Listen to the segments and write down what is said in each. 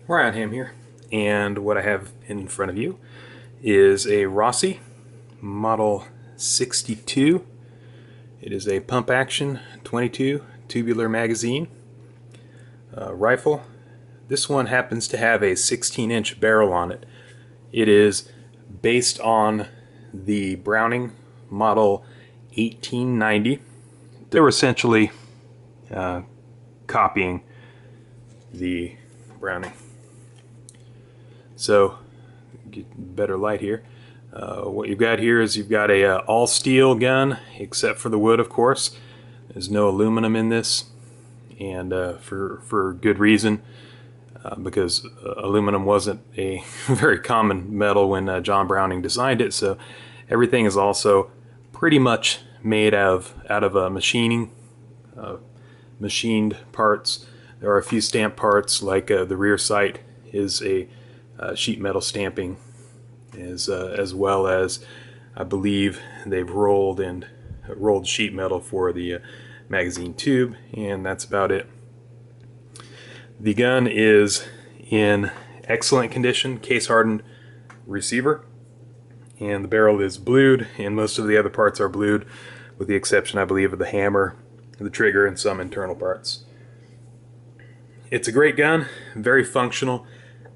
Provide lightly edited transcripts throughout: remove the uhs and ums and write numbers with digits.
Ryan here, and what I have in front of you is a Rossi Model 62. It is a pump action 22 tubular magazine rifle. This one happens to have a 16-inch barrel on it. It is based on the Browning Model 1890. They were essentially copying the Browning. So, get better light here. What you've got here is you've got a all steel gun, except for the wood, of course. There's no aluminum in this, and for good reason, because aluminum wasn't a very common metal when John Browning designed it. So everything is also pretty much made out of machined parts. There are a few stamp parts, like the rear sight is a sheet metal stamping, as well as I believe they've rolled sheet metal for the magazine tube, and that's about it. The gun is in excellent condition, case hardened receiver, and the barrel is blued, and most of the other parts are blued, with the exception, I believe, of the hammer, the trigger, and some internal parts. It's a great gun, very functional,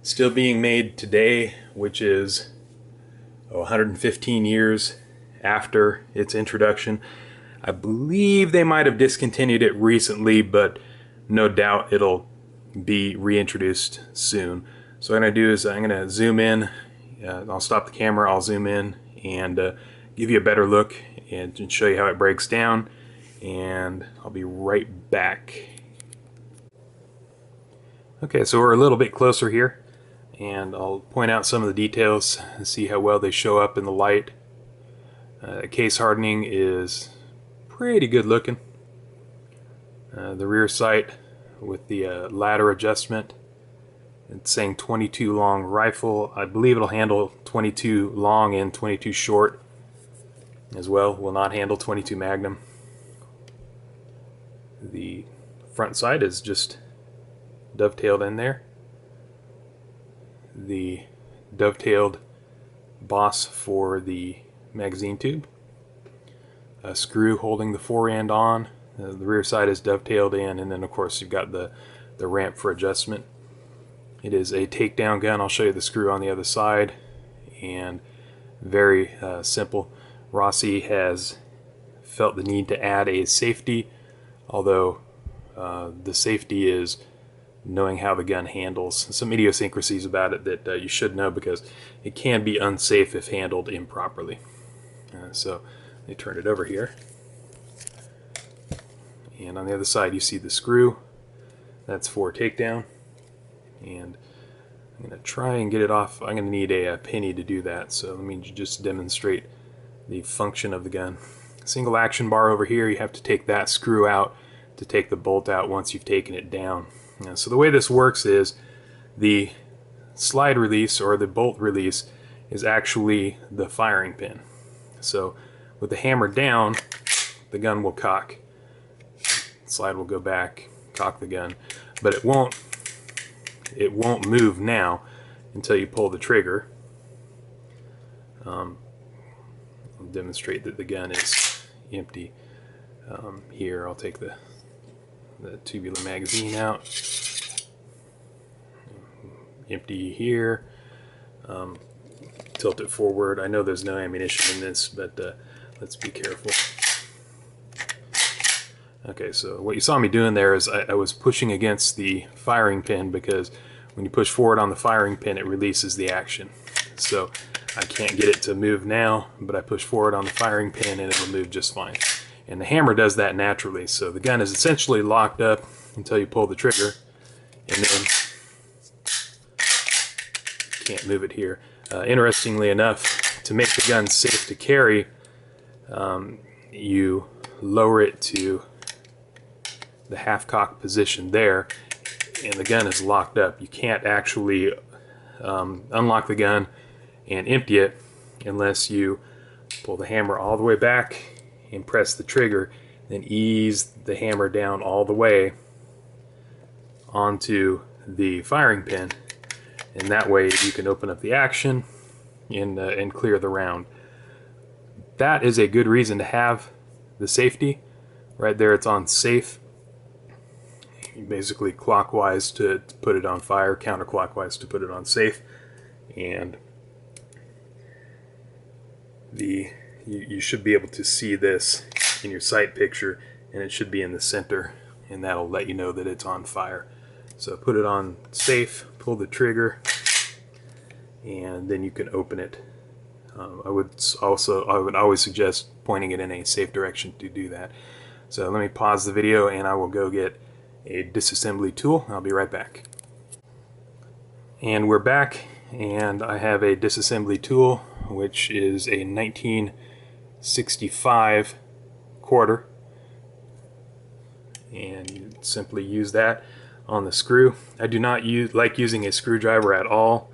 still being made today, which is 115 years after its introduction. I believe they might have discontinued it recently, but no doubt it'll be reintroduced soon. So what I'm going to do is I'm going to zoom in. I'll stop the camera, I'll zoom in and give you a better look and show you how it breaks down, and I'll be right back. Okay, so we're a little bit closer here, and I'll point out some of the details and see how well they show up in the light. Case hardening is pretty good looking. The rear sight with the ladder adjustment, it's saying 22 long rifle. I believe it'll handle 22 long and 22 short as well. Will not handle 22 Magnum. The front sight is just dovetailed in there. The dovetailed boss for the magazine tube, a screw holding the fore end on, the rear side is dovetailed in, and then of course you've got the ramp for adjustment. It is a takedown gun. I'll show you the screw on the other side, and very simple. Rossi has felt the need to add a safety, although the safety is knowing how the gun handles. Some idiosyncrasies about it that you should know, because it can be unsafe if handled improperly. So they turn it over here, and on the other side you see the screw. That's for takedown, and I'm going to try and get it off. I'm going to need a penny to do that, so let me just demonstrate the function of the gun. Single action bar over here, you have to take that screw out to take the bolt out once you've taken it down. So the way this works is the slide release, or the bolt release, is actually the firing pin. So with the hammer down, the gun will cock. Slide will go back, cock the gun, but it won't move now until you pull the trigger. I'll demonstrate that the gun is empty. Here I'll take the tubular magazine out. Empty here. Tilt it forward. I know there's no ammunition in this, but let's be careful. Okay, so what you saw me doing there is I was pushing against the firing pin, because when you push forward on the firing pin, it releases the action. So I can't get it to move now, but I push forward on the firing pin and it'll move just fine. And the hammer does that naturally, so the gun is essentially locked up until you pull the trigger, and then you can't move it here. Interestingly enough, to make the gun safe to carry, you lower it to the half-cock position there, and the gun is locked up. You can't actually unlock the gun and empty it unless you pull the hammer all the way back and press the trigger, then ease the hammer down all the way onto the firing pin, and that way you can open up the action and clear the round. That is a good reason to have the safety. Right there it's on safe. Basically clockwise to put it on fire, counterclockwise to put it on safe, and you should be able to see this in your sight picture, and it should be in the center, and that'll let you know that it's on fire. So put it on safe, pull the trigger, and then you can open it. I would always suggest pointing it in a safe direction to do that. So let me pause the video and I will go get a disassembly tool. I'll be right back. And we're back, and I have a disassembly tool, which is a 1965 quarter, and you simply use that on the screw. I do not like using a screwdriver at all.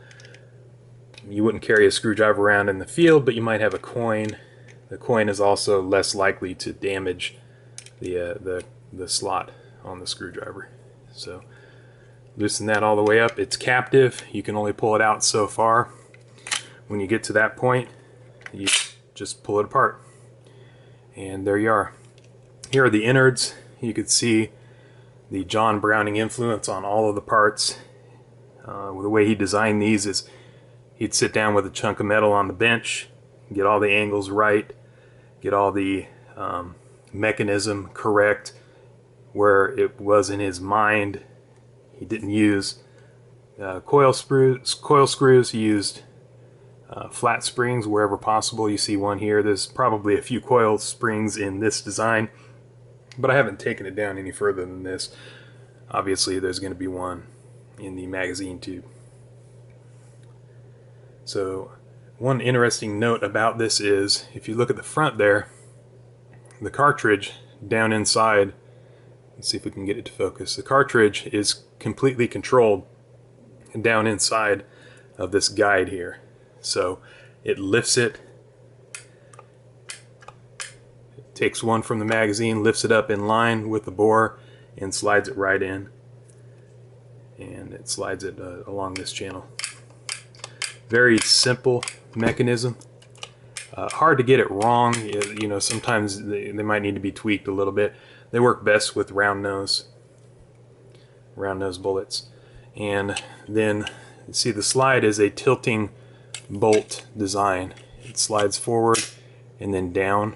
You wouldn't carry a screwdriver around in the field, but you might have a coin. The coin is also less likely to damage the slot on the screwdriver. So loosen that all the way up. It's captive. You can only pull it out so far. When you get to that point, you just pull it apart. And there you are. Here are the innards. You could see the John Browning influence on all of the parts. The way he designed these is he'd sit down with a chunk of metal on the bench, get all the angles right, get all the mechanism correct where it was in his mind. He didn't use coil screws. He used flat springs wherever possible. You see one here. There's probably a few coil springs in this design, but I haven't taken it down any further than this. Obviously there's going to be one in the magazine tube. So one interesting note about this is, if you look at the front there, the cartridge down inside, let's see if we can get it to focus, the cartridge is completely controlled down inside of this guide here. So it lifts it, takes one from the magazine, lifts it up in line with the bore, and slides it right in, and it slides it along this channel. Very simple mechanism. Hard to get it wrong. You know, sometimes they might need to be tweaked a little bit. They work best with round nose bullets. And then see, the slide is a tilting bolt design. It slides forward and then down.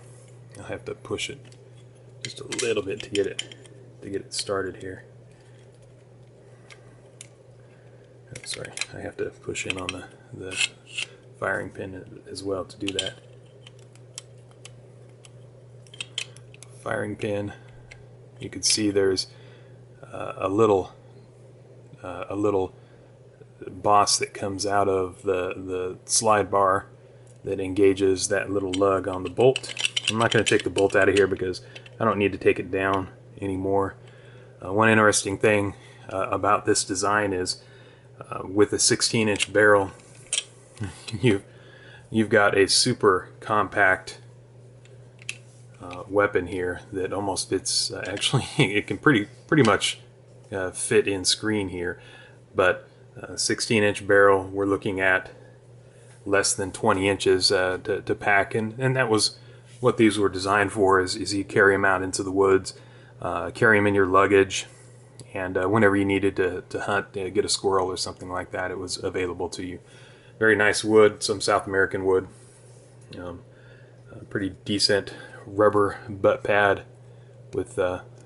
I'll have to push it just a little bit to get it started here. Oh, sorry, I have to push in on the firing pin as well to do that. Firing pin. You can see there's a little boss that comes out of the slide bar that engages that little lug on the bolt. I'm not going to take the bolt out of here because I don't need to take it down anymore. One interesting thing about this design is with a 16-inch barrel, you've got a super compact weapon here that almost fits. Actually, it can pretty much fit in screen here, but 16-inch barrel, we're looking at less than 20 inches to pack, and that was what these were designed for. Is you carry them out into the woods, carry them in your luggage, and whenever you needed to hunt, get a squirrel or something like that, it was available to you. Very nice wood, some South American wood. Pretty decent rubber butt pad with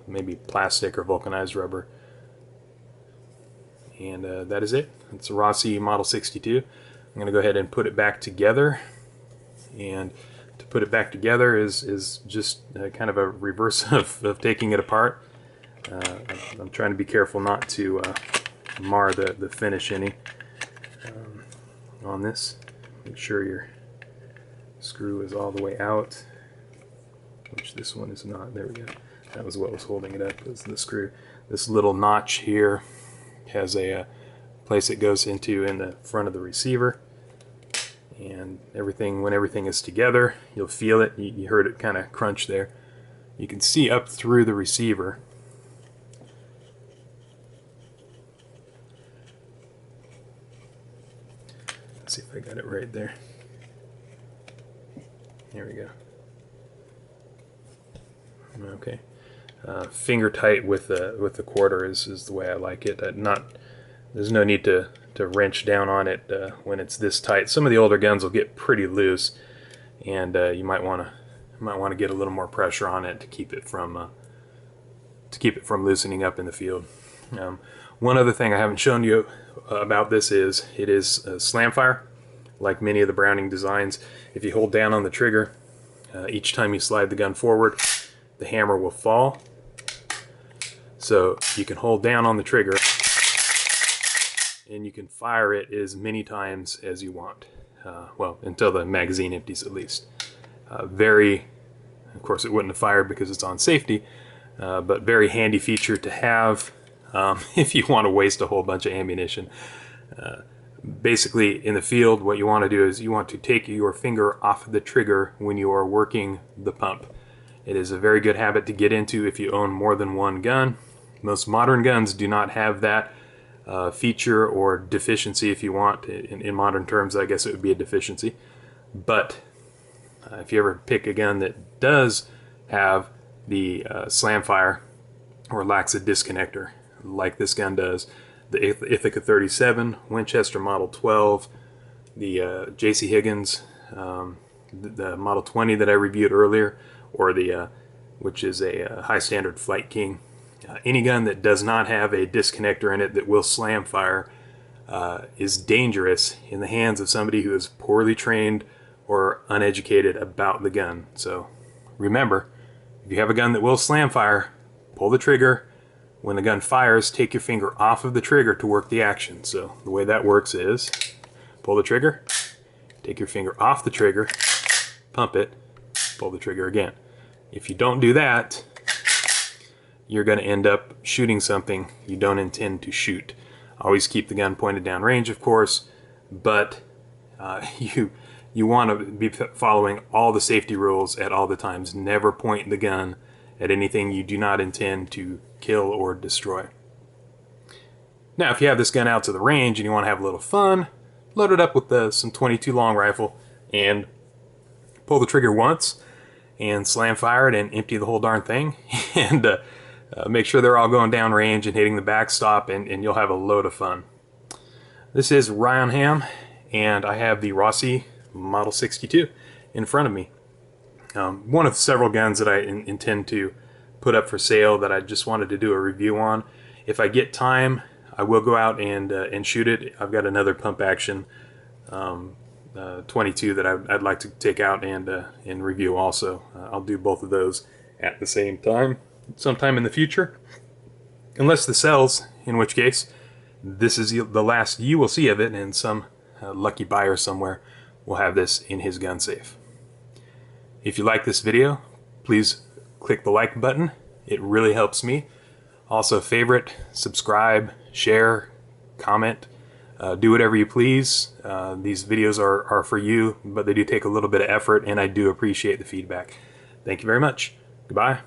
maybe plastic or vulcanized rubber. And that is it. It's a Rossi Model 62. I'm going to go ahead and put it back together. And to put it back together is just kind of a reverse of taking it apart. I'm trying to be careful not to mar the finish any on this. Make sure your screw is all the way out, which this one is not. There we go. That was what was holding it up, was the screw. This little notch here has a place it goes into in the front of the receiver, and when everything is together, you'll feel it. You heard it kind of crunch there. You can see up through the receiver. Let's see if I got it right there. There we go. Okay. Finger tight with the quarter is the way I like it. There's no need to wrench down on it when it's this tight. Some of the older guns will get pretty loose, and you might want to get a little more pressure on it to keep it from loosening up in the field. One other thing I haven't shown you about this is it is slam fire, like many of the Browning designs. If you hold down on the trigger, each time you slide the gun forward, the hammer will fall. So you can hold down on the trigger and you can fire it as many times as you want. Well, until the magazine empties at least. Of course it wouldn't have fired because it's on safety, but very handy feature to have if you want to waste a whole bunch of ammunition. Basically, in the field, what you want to do is you want to take your finger off the trigger when you are working the pump. It is a very good habit to get into if you own more than one gun. Most modern guns do not have that feature or deficiency, if you want. In modern terms, I guess it would be a deficiency. But if you ever pick a gun that does have the slam fire or lacks a disconnector, like this gun does, the Ithaca 37, Winchester Model 12, the J.C. Higgins, the Model 20 that I reviewed earlier, or the which is a high standard Flight King. Any gun that does not have a disconnector in it that will slam fire is dangerous in the hands of somebody who is poorly trained or uneducated about the gun. So remember, if you have a gun that will slam fire, pull the trigger. When the gun fires, take your finger off of the trigger to work the action. So the way that works is pull the trigger, take your finger off the trigger, pump it, pull the trigger again. If you don't do that, you're going to end up shooting something you don't intend to shoot. Always keep the gun pointed down range, of course, but you want to be following all the safety rules at all the times. Never point the gun at anything you do not intend to kill or destroy. Now, if you have this gun out to the range and you want to have a little fun, load it up with some 22 long rifle and pull the trigger once and slam fire it and empty the whole darn thing, and make sure they're all going down range and hitting the backstop, and you'll have a load of fun. This is Ryan Ham, and I have the Rossi Model 62 in front of me. One of several guns that I intend to put up for sale that I just wanted to do a review on. If I get time, I will go out and shoot it. I've got another pump action 22 that I'd like to take out and review also. I'll do both of those at the same time sometime in the future, unless the sells, in which case this is the last you will see of it, and some lucky buyer somewhere will have this in his gun safe. If you like this video, please click the like button. It really helps me. Also, favorite, subscribe, share, comment, do whatever you please. These videos are for you, but they do take a little bit of effort, and I do appreciate the feedback. Thank you very much. Goodbye.